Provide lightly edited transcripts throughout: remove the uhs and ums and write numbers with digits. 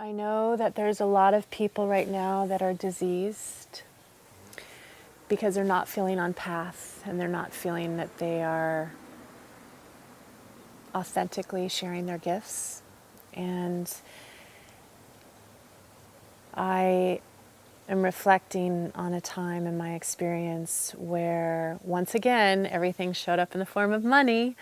I know that there's a lot of people right now that are diseased because they're not feeling on path and they're not feeling that they are authentically sharing their gifts. And I am reflecting on a time in my experience where, once again, everything showed up in the form of money,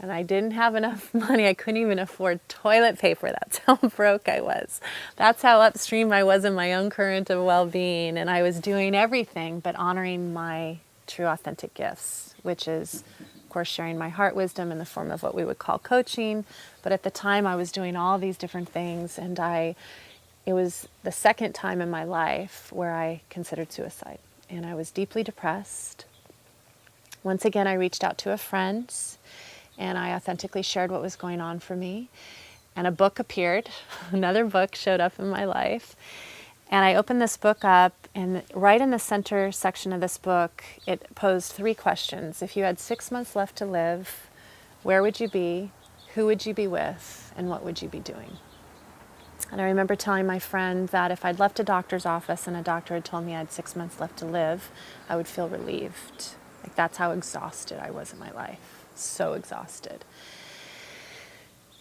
and I didn't have enough money. I couldn't even afford toilet paper. That's how broke I was. That's how upstream I was in my own current of well-being, and I was doing everything but honoring my true authentic gifts, which is, of course, sharing my heart wisdom in the form of what we would call coaching. But at the time, I was doing all these different things, and it was the second time in my life where I considered suicide, and I was deeply depressed. Once again, I reached out to a friend, and I authentically shared what was going on for me. And a book appeared. Another book showed up in my life. And I opened this book up, and right in the center section of this book, it posed 3 questions. If you had 6 months left to live, where would you be? Who would you be with? And what would you be doing? And I remember telling my friend that if I'd left a doctor's office and a doctor had told me I had 6 months left to live, I would feel relieved. Like, that's how exhausted I was in my life. So exhausted.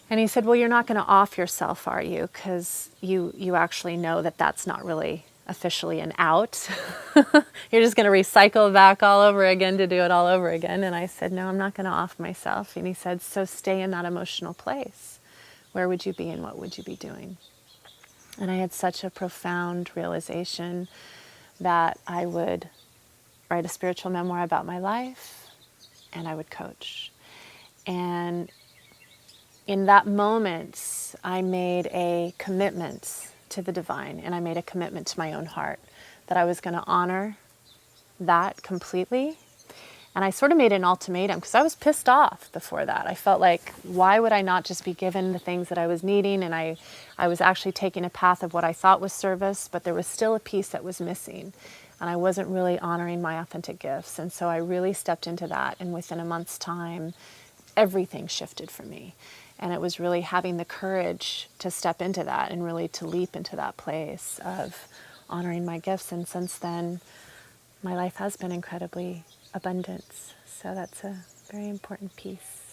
And he said, well, you're not going to off yourself, are you? Because you actually know that that's not really officially an out. You're just going to recycle back all over again to do it all over again. And I said, no, I'm not going to off myself. And he said, so stay in that emotional place. Where would you be and what would you be doing? And I had such a profound realization that I would write a spiritual memoir about my life, and I would coach. And in that moment, I made a commitment to the divine, and I made a commitment to my own heart that I was going to honor that completely. And I sort of made an ultimatum because I was pissed off before that. I felt like, why would I not just be given the things that I was needing? And I was actually taking a path of what I thought was service, but there was still a piece that was missing. And I wasn't really honoring my authentic gifts. And so I really stepped into that. And within a month's time, everything shifted for me. And it was really having the courage to step into that and really to leap into that place of honoring my gifts. And since then, my life has been incredibly abundant. So that's a very important piece.